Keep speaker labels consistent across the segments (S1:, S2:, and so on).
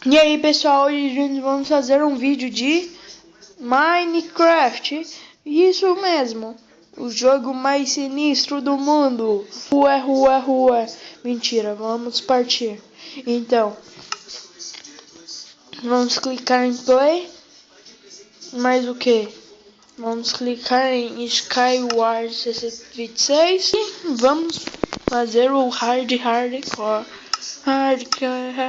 S1: E aí pessoal, hoje nós vamos fazer um vídeo de Minecraft. Isso mesmo, o jogo mais sinistro do mundo. Ué. Mentira, vamos partir. Então, vamos clicar em play. Mais o que? Vamos clicar em Skyward 26 e vamos fazer o hardcore. Hardcore.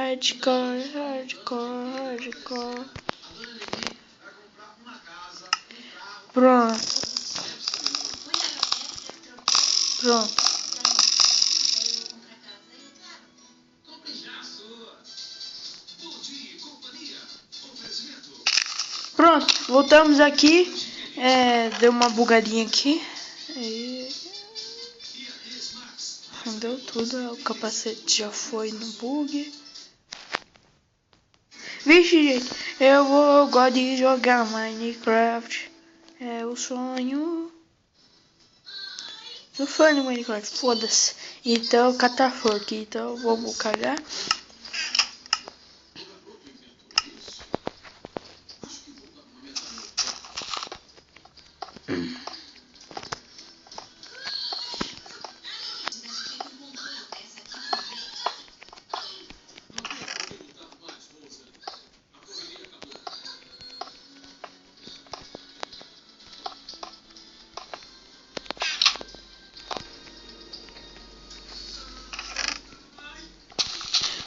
S1: Pronto. Pronto, voltamos aqui. Deu uma bugadinha aqui. Aí, deu tudo. O capacete já foi no bug. Vixe, gente, eu gosto de jogar Minecraft. É o sonho. Sou fã de Minecraft, foda-se. Então, cataforte. Então, vamos cagar.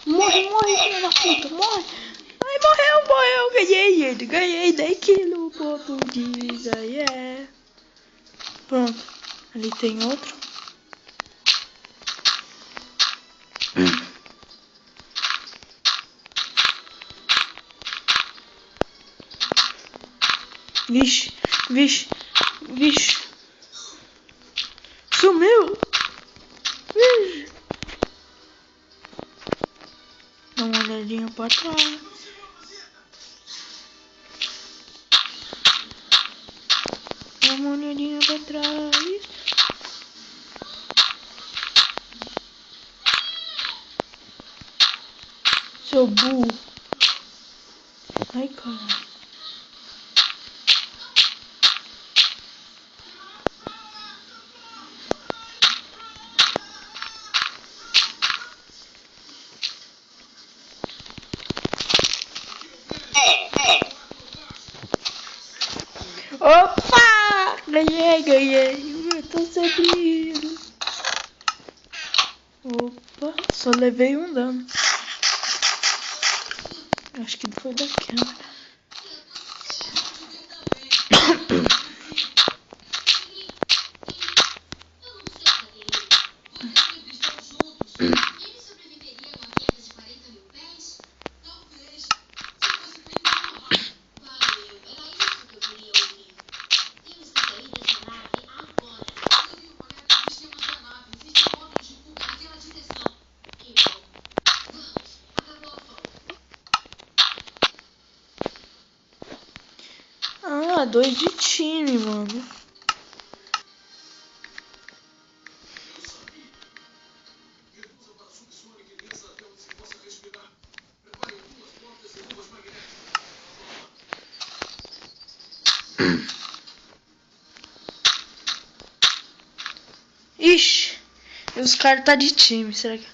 S1: Morre, filho da puta, morre. Ai, morreu, ganhei ele, ganhei 10 quilos, portuguesa, yeah. Pronto, ali tem outro. Vixe. Sumiu. Vixe. Dá uma olhadinha pra trás. Dá uma olhadinha pra trás. Seu burro. Ai, cara. Opa! Ganhei. Eu tô sempre indo. Opa, só levei um dano. Acho que foi da câmera. Ah, 2 de time, mano. Ixi, os caras tá de time, será que...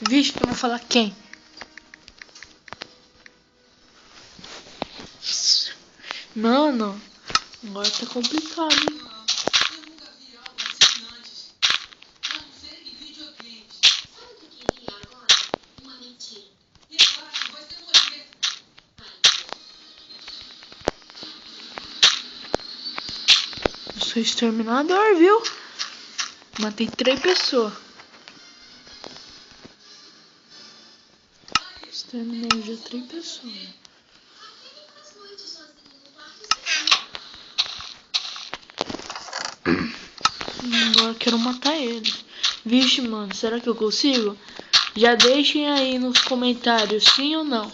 S1: Vixe, eu vou falar quem? Mano, agora tá complicado, hein? Eu sou exterminador, viu? Matei 3 pessoas. Exterminei já 3 pessoas. Agora quero matar ele. Vixe, mano, será que eu consigo? Já deixem aí nos comentários sim ou não.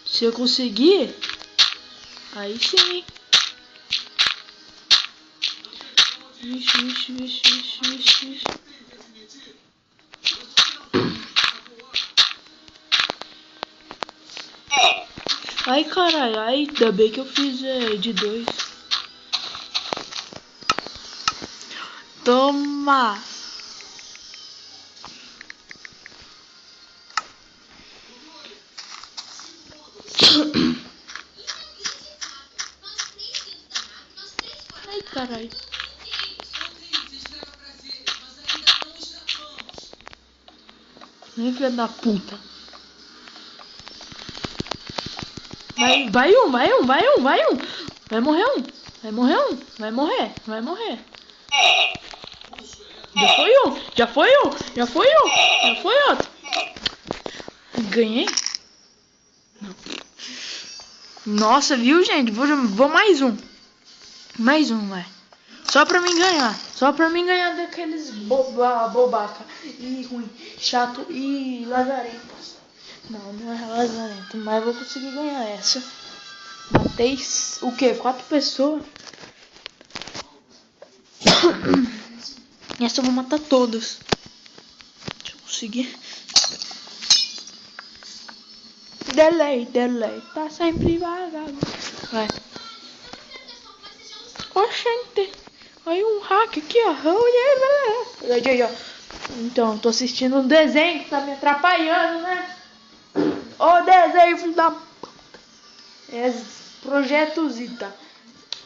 S1: Se eu conseguir, aí sim. Vixe. Ai, caralho. Ai, ainda bem que eu fiz de 2. Toma. Ai, caralho. Ai, filha da puta. Vai um. Vai morrer um. Vai morrer. Já foi outro. Ganhei? Não. Nossa, viu, gente? Vou mais um. Vai. Só pra mim ganhar daqueles bobaca. E ruim, chato e lazarento. Não é lazarento, mas eu vou conseguir ganhar essa. Matei o quê? 4 pessoas. Essa eu vou matar todos. Deixa eu conseguir. Delay. Tá sempre vagado. Vai. Oxente. Aí um hack aqui, ó. Aí, ó. Então, tô assistindo um desenho que tá me atrapalhando, né? Ô desenho, filho da... É Projeto Zita.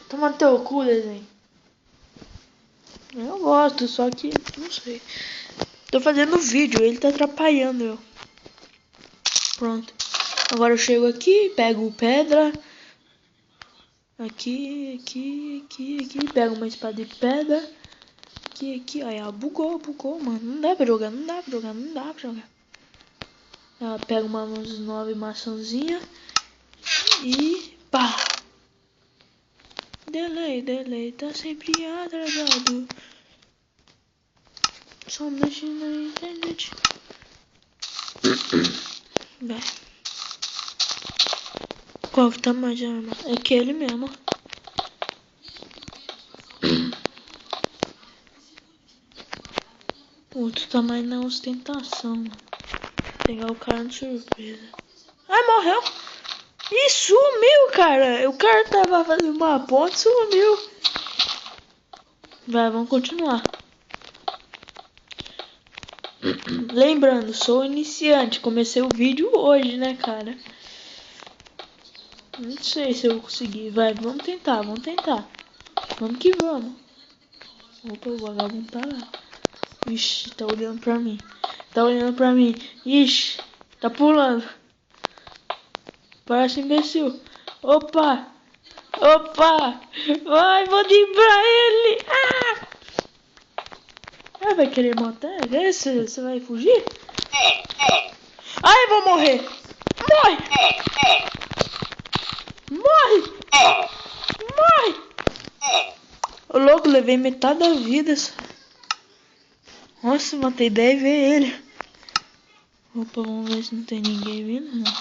S1: Toma teu cu, desenho. Eu gosto, só que... Não sei. Tô fazendo vídeo, ele tá atrapalhando eu. Pronto. Agora eu chego aqui, pego pedra. Aqui. Pego uma espada de pedra. Aqui. Aí, bugou, mano. Não dá pra jogar. Pega umas 9 maçãzinhas. E pá. Delay. Tá sempre atrasado. Só mexendo na internet. Vai. Qual que tá mais arma? É aquele mesmo. O outro tá mais na ostentação. Pegar o cara de surpresa. Ai, morreu. Ih, sumiu, cara. O cara tava fazendo uma ponte, sumiu. Vai, vamos continuar. Lembrando, sou iniciante. Comecei o vídeo hoje, né, cara? Não sei se eu vou conseguir. Vai, vamos tentar. Vamos que vamos. Opa, o vagabundo tá lá. Ixi, tá olhando pra mim. Ixi, tá pulando. Parece imbecil. Opa. Vai, vou driblar ele. Vai querer matar? Você vai fugir? Ai, vou morrer. Morre. Ô louco, levei metade da vida. Nossa, matei 10 vezes ele. Opa, vamos ver se não tem ninguém vindo, não.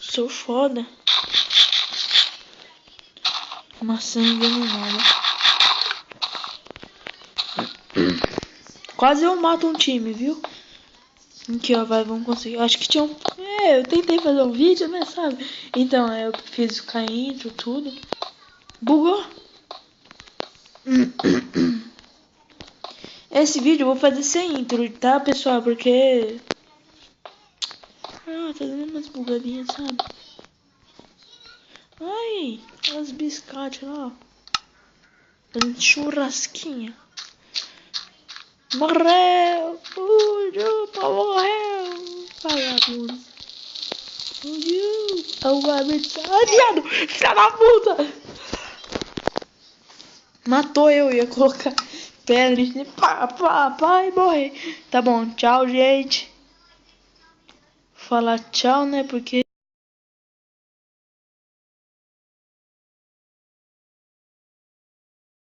S1: Sou foda. Maçã envenenada. Quase eu mato um time, viu? Aqui, ó, vamos conseguir. Acho que tinha um... eu tentei fazer um vídeo, né, sabe? Então, eu fiz com a intro, tudo. Bugou. Esse vídeo eu vou fazer sem intro, tá, pessoal? Porque... tá dando umas bugadinhas, sabe? Ai, as biscates lá. Fazendo churrasquinha. Morreu! Fugiu, morreu! Vagabundo. Fugiu! Adiado! Filha da puta! Matou eu, ia colocar pedra e pá, e morrer. Tá bom, tchau, gente. Falar tchau, né? Porque...